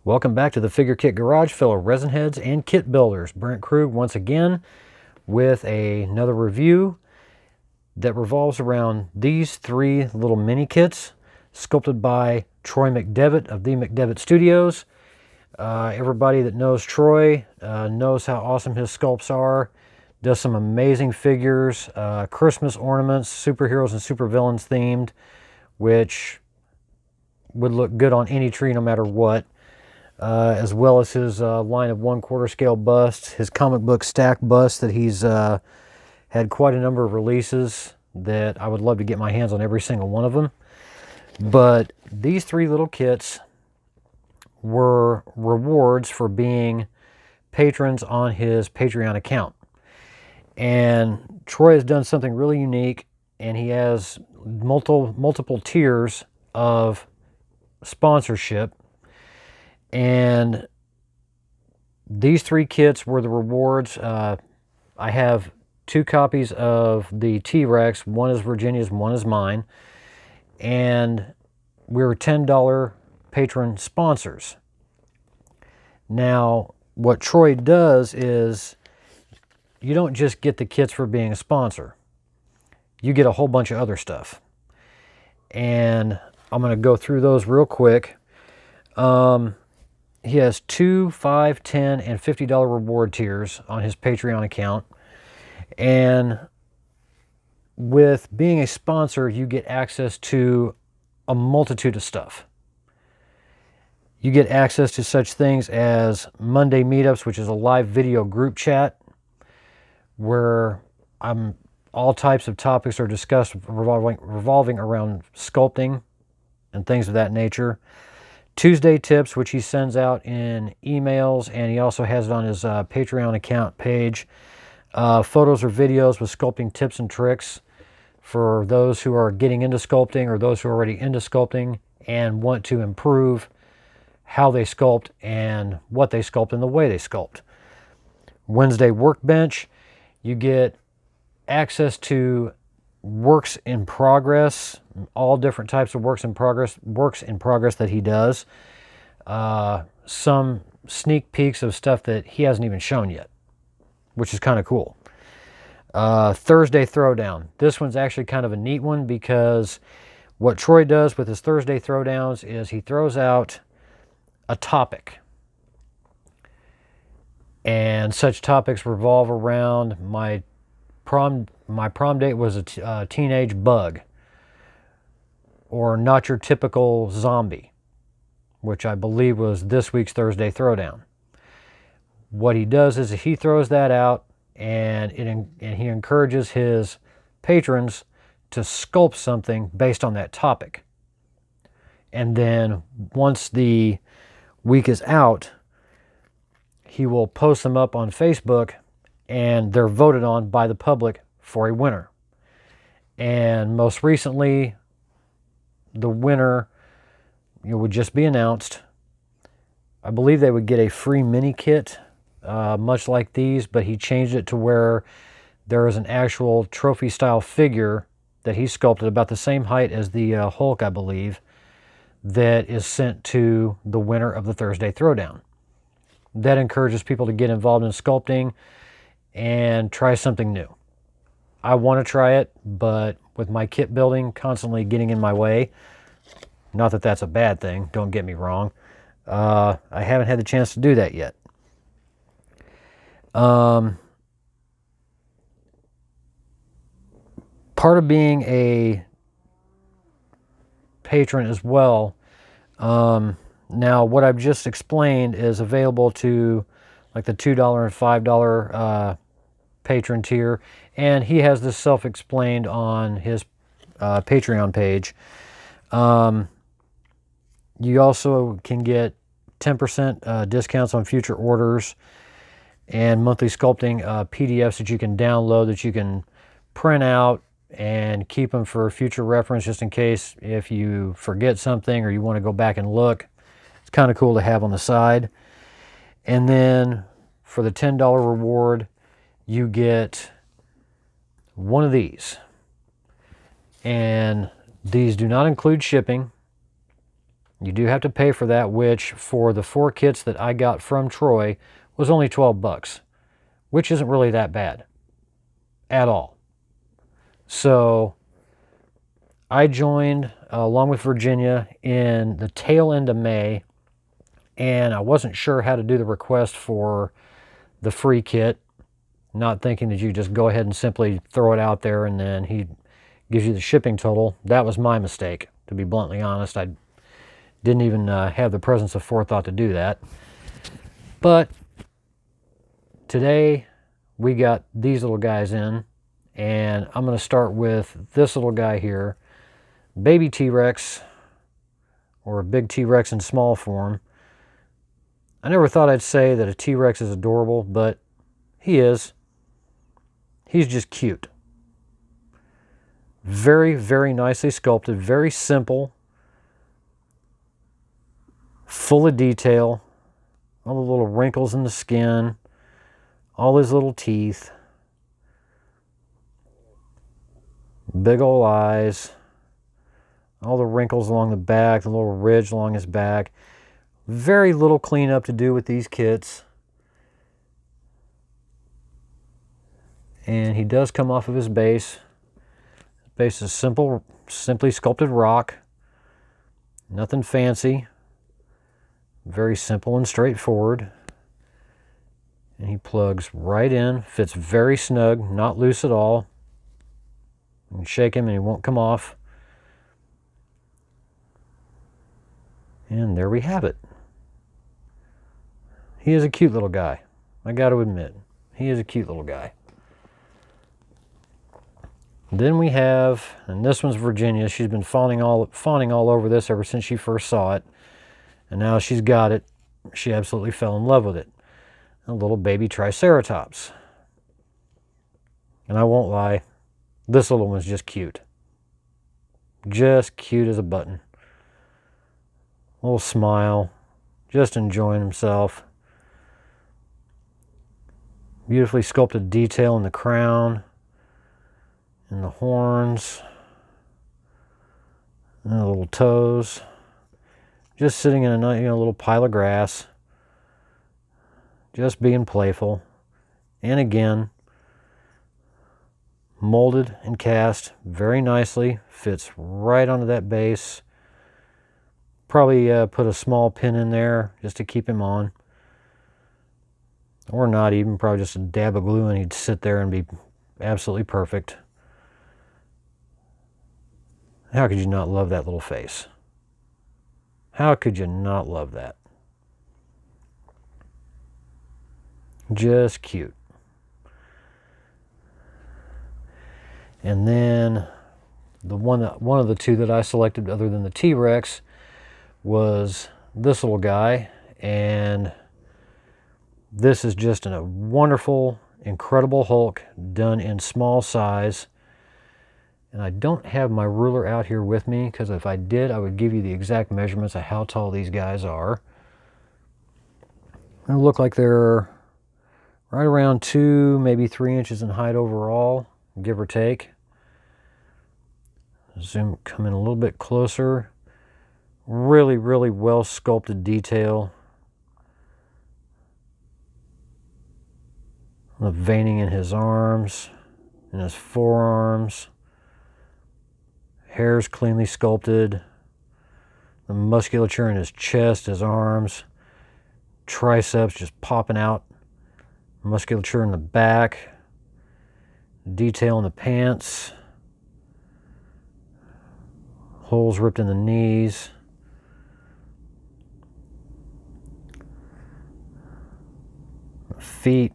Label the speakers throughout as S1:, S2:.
S1: Welcome back to the Figure Kit Garage, fellow resin heads and kit builders. Brent Krug once again with another review that revolves around these three little mini kits sculpted by Troy McDevitt of the McDevitt Studios. Everybody that knows Troy knows how awesome his sculpts are. Does some amazing figures, Christmas ornaments, superheroes and supervillains themed, which would look good on any tree no matter what. As well as his line of 1/4 scale busts, his comic book stack busts that he's had quite a number of releases that I would love to get my hands on every single one of them. But these three little kits were rewards for being patrons on his Patreon account. And Troy has done something really unique, and he has multiple tiers of sponsorship. And these three kits were the rewards. I have 2 copies of the T-Rex. One is Virginia's, one is mine. And we were $10 patron sponsors. Now, what Troy does is you don't just get the kits for being a sponsor. You get a whole bunch of other stuff. And I'm going to go through those real quick. He has 2, 5, 10, and $50 reward tiers on his Patreon account. And with being a sponsor, you get access to a multitude of stuff. You get access to such things as Monday Meetups, which is a live video group chat where all types of topics are discussed revolving around sculpting and things of that nature. Tuesday tips, which he sends out in emails, and he also has it on his Patreon account page. Photos or videos with sculpting tips and tricks for those who are getting into sculpting or those who are already into sculpting and want to improve how they sculpt and what they sculpt and the way they sculpt. Wednesday workbench, you get access to works in progress, all different types of works in progress that he does. Some sneak peeks of stuff that he hasn't even shown yet, which is kind of cool. Thursday Throwdown. This one's actually kind of a neat one because what Troy does with his Thursday Throwdowns is he throws out a topic. And such topics revolve around my prom date was a teenage bug, or not your typical zombie, which I believe was this week's Thursday Throwdown. What he does is he throws that out, and he encourages his patrons to sculpt something based on that topic. And then once the week is out, he will post them up on Facebook, and they're voted on by the public for a winner. And most recently, the winner would just be announced. I believe they would get a free mini kit, much like these, but he changed it to where there is an actual trophy style figure that he sculpted about the same height as the Hulk, I believe, that is sent to the winner of the Thursday Throwdown. That encourages people to get involved in sculpting and try something new. I want to try it, but with my kit building constantly getting in my way, not that that's a bad thing, don't get me wrong, I haven't had the chance to do that yet. Part of being a patron as well, now what I've just explained is available to like the $2 and $5 patron tier, and he has this self-explained on his Patreon page. You also can get 10% discounts on future orders and monthly sculpting PDFs that you can download, that you can print out and keep them for future reference, just in case if you forget something or you want to go back and look. It's kind of cool to have on the side. And then for the $10 reward, you get one of these. And these do not include shipping. You do have to pay for that, which for the 4 kits that I got from Troy was only 12 bucks, which isn't really that bad at all. So I joined along with Virginia in the tail end of May, and I wasn't sure how to do the request for the free kit, not thinking that you just go ahead and simply throw it out there and then he gives you the shipping total. That was my mistake, to be bluntly honest. I didn't even have the presence of forethought to do that. But today we got these little guys in, and I'm going to start with this little guy here, baby T-Rex, or a big T-Rex in small form. I never thought I'd say that a T-Rex is adorable, but he is. He's just cute. Very, very nicely sculpted, very simple, full of detail, all the little wrinkles in the skin, all his little teeth, big old eyes, all the wrinkles along the back, the little ridge along his back. Very little cleanup to do with these kits. And he does come off of his base. His base is simply sculpted rock. Nothing fancy. Very simple and straightforward. And he plugs right in, fits very snug, not loose at all. You can shake him and he won't come off. And there we have it. He is a cute little guy. I got to admit, he is a cute little guy. Then we have, and this one's Virginia. She's been fawning all over this ever since she first saw it. And now she's got it. She absolutely fell in love with it. A little baby Triceratops. And I won't lie, this little one's just cute. Just cute as a button. A little smile. Just enjoying himself. Beautifully sculpted detail in the crown. And the horns. And the little toes. Just sitting in a little pile of grass. Just being playful. And again, molded and cast very nicely. Fits right onto that base. Probably put a small pin in there just to keep him on. Or not even, probably just a dab of glue and he'd sit there and be absolutely perfect. How could you not love that little face? How could you not love that? Just cute. And then one of the two that I selected other than the T-Rex was this little guy, and this is just a wonderful, incredible Hulk done in small size. And I don't have my ruler out here with me, because if I did, I would give you the exact measurements of how tall these guys are. They look like they're right around 2, maybe 3 inches in height overall, give or take. Zoom, come in a little bit closer. Really, really well sculpted detail. The veining in his arms, in his forearms. Hair's cleanly sculpted. The musculature in his chest, his arms. Triceps just popping out. Musculature in the back. Detail in the pants. Holes ripped in the knees. Feet.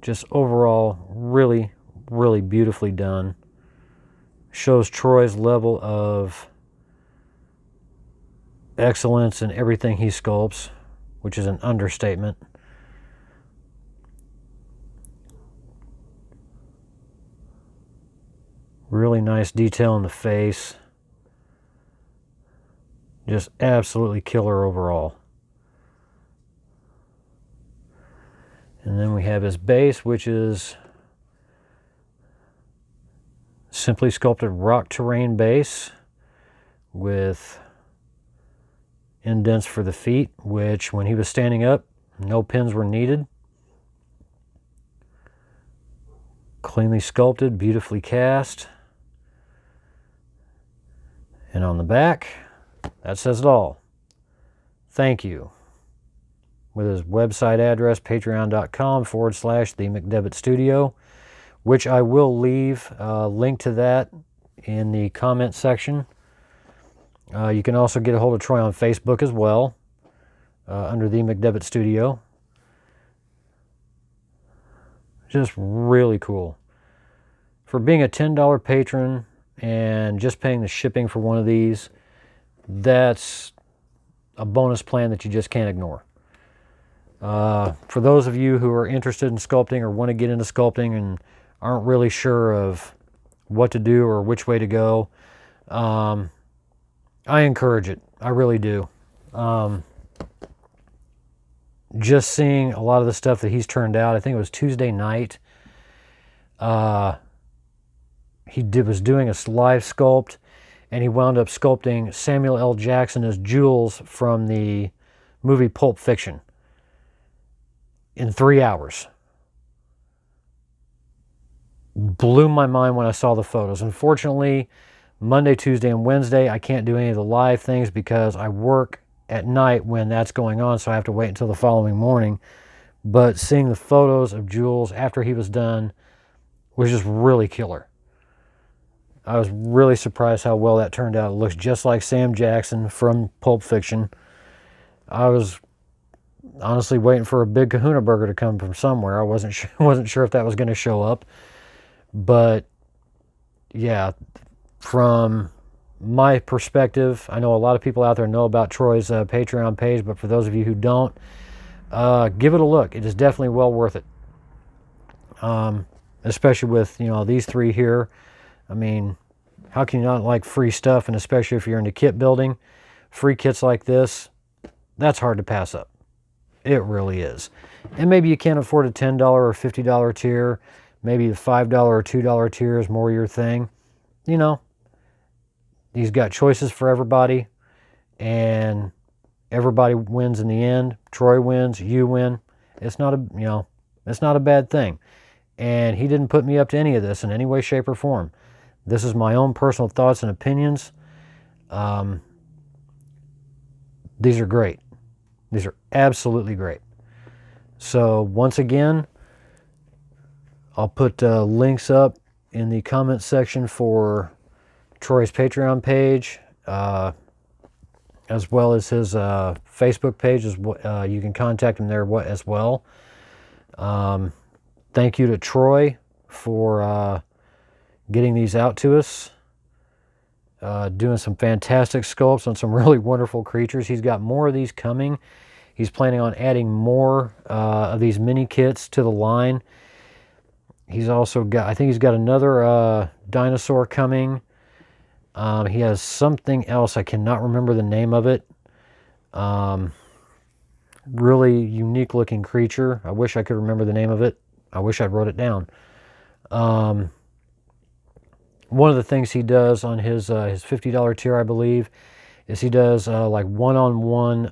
S1: Just overall really, really beautifully done. Shows Troy's level of excellence in everything he sculpts, which is an understatement. Really nice detail in the face. Just absolutely killer overall. And then we have his base, which is simply sculpted rock terrain base with indents for the feet, which when he was standing up, no pins were needed. Cleanly sculpted, beautifully cast. And on the back, that says it all. Thank you. With his website address, patreon.com/the McDevitt Studio, which I will leave a link to that in the comment section. You can also get a hold of Troy on Facebook as well, under the McDevitt Studio. Just really cool. For being a $10 patron and just paying the shipping for one of these, that's a bonus plan that you just can't ignore. For those of you who are interested in sculpting or want to get into sculpting and aren't really sure of what to do or which way to go, I encourage it. I really do. Just seeing a lot of the stuff that he's turned out, I think it was Tuesday night, he was doing a live sculpt, and he wound up sculpting Samuel L. Jackson as Jules from the movie Pulp Fiction in 3 hours. Blew my mind when I saw the photos. Unfortunately, Monday, Tuesday, and Wednesday, I can't do any of the live things because I work at night when that's going on, so I have to wait until the following morning. But seeing the photos of Jules after he was done was just really killer. I was really surprised how well that turned out. It looks just like Sam Jackson from Pulp Fiction. I was honestly waiting for a big Kahuna burger to come from somewhere. I wasn't sure if that was going to show up. But yeah, from my perspective, I know a lot of people out there know about Troy's Patreon page, but for those of you who don't, give it a look. It is definitely well worth it. Especially with, these three here. I mean, how can you not like free stuff? And especially if you're into kit building, free kits like this, that's hard to pass up. It really is. And maybe you can't afford a $10 or $50 tier. Maybe the $5 or $2 tier is more your thing. He's got choices for everybody, and everybody wins in the end. Troy wins, you win. It's not a bad thing. And he didn't put me up to any of this in any way, shape, or form. This is my own personal thoughts and opinions. These are great. These are absolutely great. So once again, I'll put links up in the comments section for Troy's Patreon page, as well as his Facebook page. You can contact him there as well. Thank you to Troy for getting these out to us, doing some fantastic sculpts on some really wonderful creatures. He's got more of these coming. He's planning on adding more of these mini kits to the line. He's also got, I think he's got another dinosaur coming. He has something else. I cannot remember the name of it. Really unique looking creature. I wish I could remember the name of it. I wish I wrote it down. One of the things he does on his $50 tier, I believe, is he does like one-on-one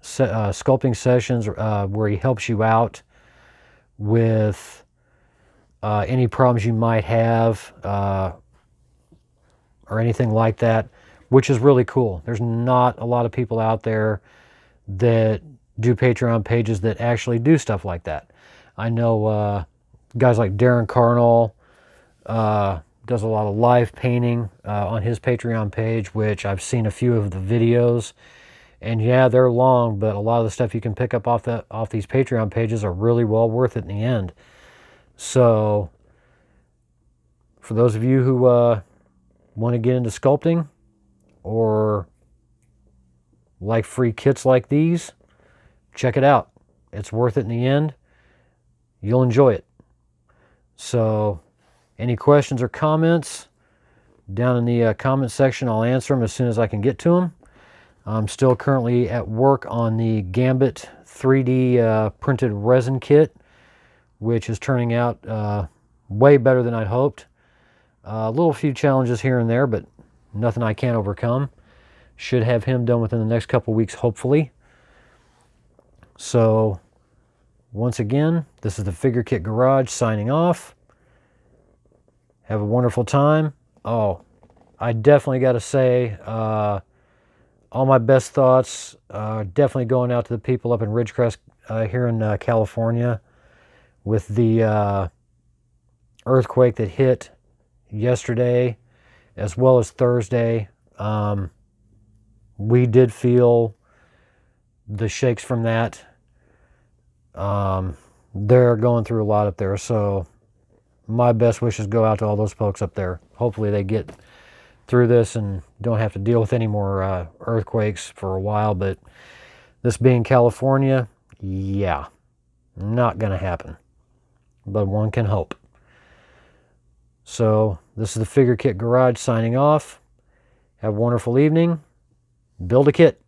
S1: sculpting sessions where he helps you out with any problems you might have or anything like that, which is really cool. There's not a lot of people out there that do Patreon pages that actually do stuff like that. I know guys like Darren Carnall does a lot of live painting on his Patreon page, which I've seen a few of the videos. And yeah, they're long, but a lot of the stuff you can pick up off these Patreon pages are really well worth it in the end. So for those of you who want to get into sculpting or like free kits like these, check it out. It's worth it in the end. You'll enjoy it. So any questions or comments down in the comment section, I'll answer them as soon as I can get to them. I'm still currently at work on the Gambit 3D printed resin kit, which is turning out way better than I'd hoped. A little few challenges here and there, but nothing I can't overcome. Should have him done within the next couple weeks, hopefully. So, once again, this is the Figure Kit Garage signing off. Have a wonderful time. Oh, I definitely got to say, all my best thoughts definitely going out to the people up in Ridgecrest here in California with the earthquake that hit yesterday as well as Thursday. We did feel the shakes from that. They're going through a lot up there, so my best wishes go out to all those folks up there. Hopefully they get through this and don't have to deal with any more earthquakes for a while, but this being California, yeah, not gonna happen, but one can hope. So this is the Figure Kit Garage signing off. Have a wonderful evening. Build a kit.